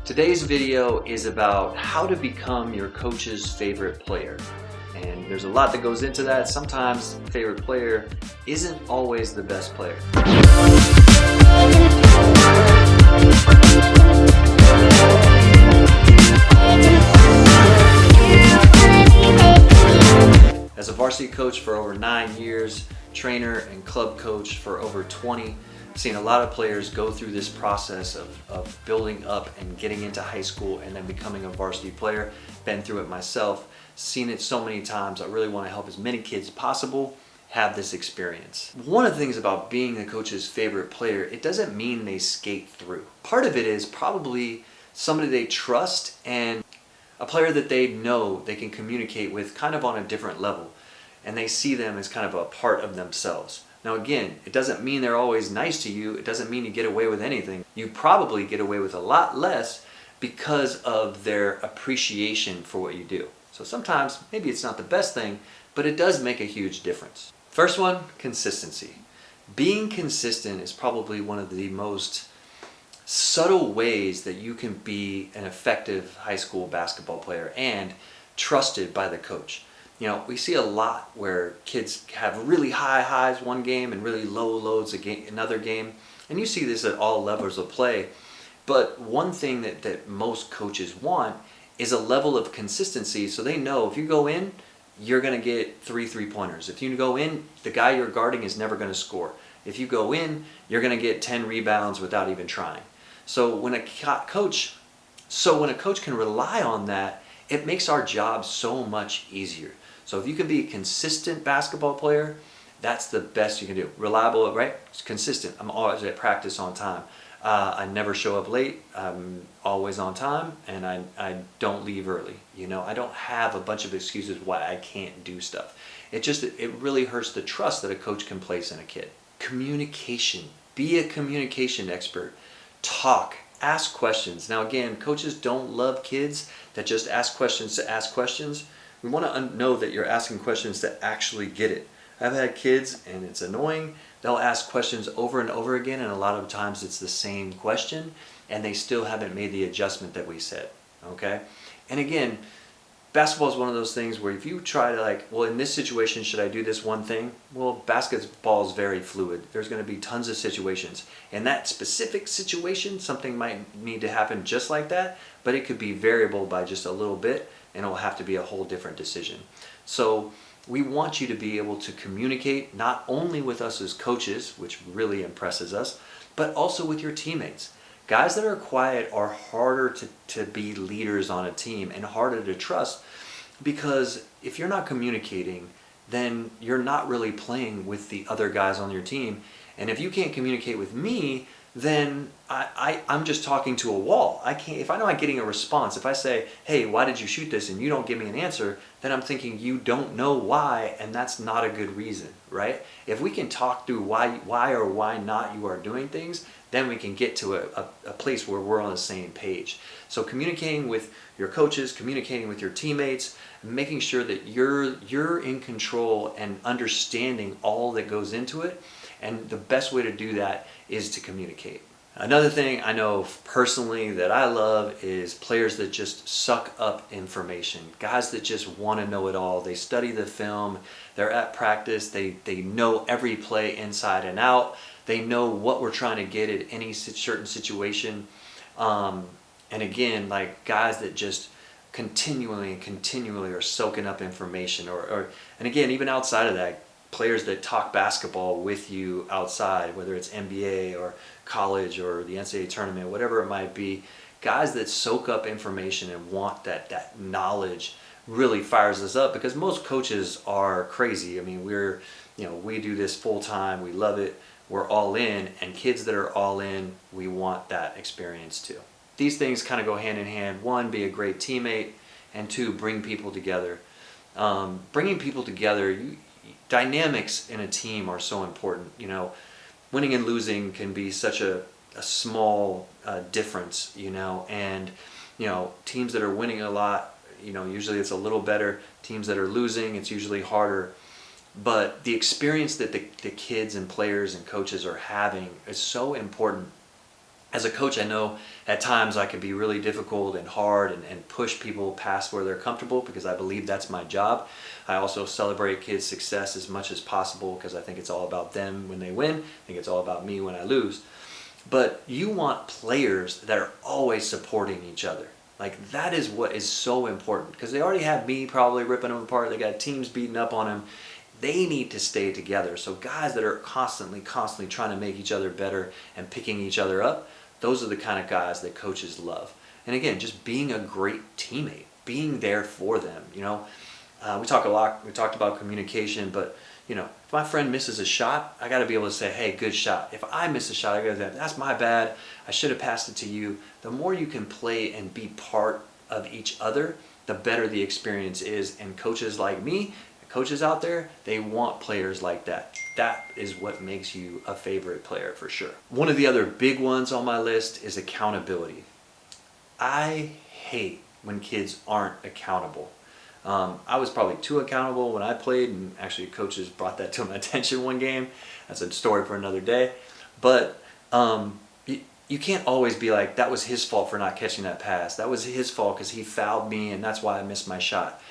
Today's video is about how to become your coach's favorite player. And there's a lot that goes into that. Sometimes favorite player isn't always the best player. As a varsity coach for over 9 years, trainer and club coach for over 20, I've seen a lot of players go through this process of building up and getting into high school and then becoming a varsity player. Been through it myself, seen it so many times. I really want to help as many kids as possible have this experience. One of the things about being the coach's favorite player, it doesn't mean they skate through. Part of it is probably somebody they trust and a player that they know they can communicate with kind of on a different level, and they see them as kind of a part of themselves. Now again, it doesn't mean they're always nice to you. It doesn't mean you get away with anything. You probably get away with a lot less because of their appreciation for what you do. So sometimes maybe it's not the best thing, but it does make a huge difference. First one, consistency. Being consistent is probably one of the most subtle ways that you can be an effective high school basketball player and trusted by the coach. You know, we see a lot where kids have really high highs one game and really low lows another game. And you see this at all levels of play. But one thing that most coaches want is a level of consistency, so they know if you go in, you're going to get 3 3-pointers. If you go in, the guy you're guarding is never going to score. If you go in, you're going to get 10 rebounds without even trying. So when a coach can rely on that, it makes our job so much easier. So if you can be a consistent basketball player, that's the best you can do. Reliable, right? It's consistent. I'm always at practice on time. I never show up late. I'm always on time, and I don't leave early. You know, I don't have a bunch of excuses why I can't do stuff. It really hurts the trust that a coach can place in a kid. Communication. Be a communication expert. Talk. Ask questions. Now again, coaches don't love kids that just ask questions to ask questions. We want to know that you're asking questions to actually get it. I've had kids, and it's annoying, they'll ask questions over and over again, and a lot of times it's the same question, and they still haven't made the adjustment that we said, okay? And again, basketball is one of those things where if you try to well, in this situation, should I do this one thing? Well, basketball is very fluid. There's going to be tons of situations. In that specific situation, something might need to happen just like that, but it could be variable by just a little bit, and it'll have to be a whole different decision. So we want you to be able to communicate not only with us as coaches, which really impresses us, but also with your teammates. Guys that are quiet are harder to be leaders on a team and harder to trust, because if you're not communicating, then you're not really playing with the other guys on your team. And if you can't communicate with me, then I'm just talking to a wall. I can't, if I know I'm getting a response, if I say, hey, why did you shoot this, and you don't give me an answer, then I'm thinking you don't know why, and that's not a good reason, right? If we can talk through why or why not you are doing things, then we can get to a place where we're on the same page. So communicating with your coaches, communicating with your teammates, making sure that you're in control and understanding all that goes into it. And the best way to do that is to communicate. Another thing I know personally that I love is players that just suck up information. Guys that just want to know it all. They study the film, they're at practice, they know every play inside and out. They know what we're trying to get at any certain situation. And again, like guys that just continually are soaking up information. And again, even outside of that, players that talk basketball with you outside, whether it's NBA or college or the NCAA tournament, whatever it might be, guys that soak up information and want that knowledge really fires us up, because most coaches are crazy. I mean, we do this full time, we love it, we're all in, and kids that are all in, we want that experience too. These things kind of go hand in hand. One, be a great teammate, and two, bring people together. Bringing people together, dynamics in a team are so important. You know, winning and losing can be such a small difference, you know, and, you know, teams that are winning a lot, you know, usually it's a little better. Teams that are losing, it's usually harder. But the experience that the kids and players and coaches are having is so important. As a coach, I know at times I can be really difficult and hard and push people past where they're comfortable because I believe that's my job. I also celebrate kids' success as much as possible because I think it's all about them when they win. I think it's all about me when I lose. But you want players that are always supporting each other. Like, that is what is so important, because they already have me probably ripping them apart. They got teams beating up on them. They need to stay together. So guys that are constantly trying to make each other better and picking each other up, those are the kind of guys that coaches love. And again, just being a great teammate, being there for them. You know, we talked about communication, but you know, if my friend misses a shot, I got to be able to say, hey, good shot. If I miss a shot, I got to say, that's my bad. I should have passed it to you. The more you can play and be part of each other, the better the experience is. And coaches like me, coaches out there, they want players like that. That is what makes you a favorite player for sure. One of the other big ones on my list is accountability. I hate when kids aren't accountable. I was probably too accountable when I played, and actually coaches brought that to my attention one game. That's a story for another day. But you can't always be like, that was his fault for not catching that pass. That was his fault because he fouled me and that's why I missed my shot.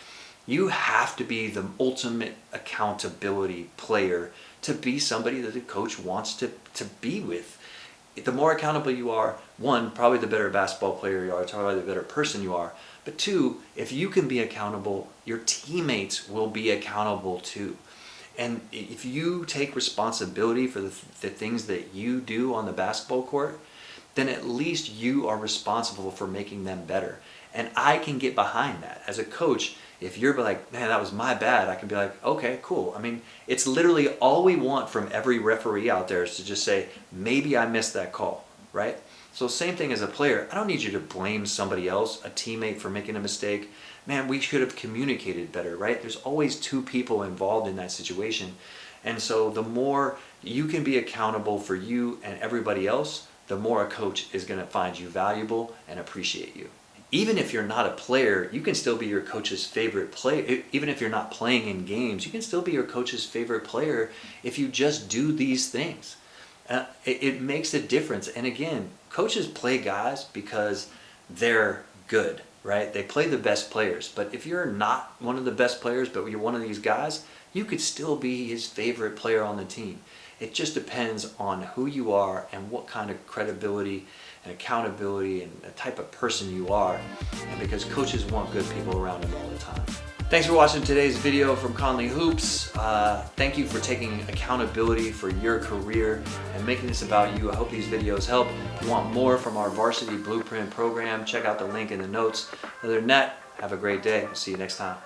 You have to be the ultimate accountability player to be somebody that the coach wants to be with. The more accountable you are, one, probably the better basketball player you are, probably the better person you are. But two, if you can be accountable, your teammates will be accountable too. And if you take responsibility for the things that you do on the basketball court, then at least you are responsible for making them better. And I can get behind that. As a coach, if you're like, man, that was my bad, I can be like, okay, cool. I mean, it's literally all we want from every referee out there is to just say, maybe I missed that call, right? So same thing as a player. I don't need you to blame somebody else, a teammate, for making a mistake. Man, we should have communicated better, right? There's always two people involved in that situation. And so the more you can be accountable for you and everybody else, the more a coach is going to find you valuable and appreciate you. Even if you're not a player, you can still be your coach's favorite player. Even if you're not playing in games, you can still be your coach's favorite player if you just do these things. It makes a difference. And again, coaches play guys because they're good, right? They play the best players. But if you're not one of the best players, but you're one of these guys, you could still be his favorite player on the team. It just depends on who you are and what kind of credibility and accountability and the type of person you are. And because coaches want good people around them all the time. Thanks for watching today's video from Conley Hoops. Thank you for taking accountability for your career and making this about you. I hope these videos help. If you want more from our Varsity Blueprint program, check out the link in the notes. Other than that, have a great day. We'll see you next time.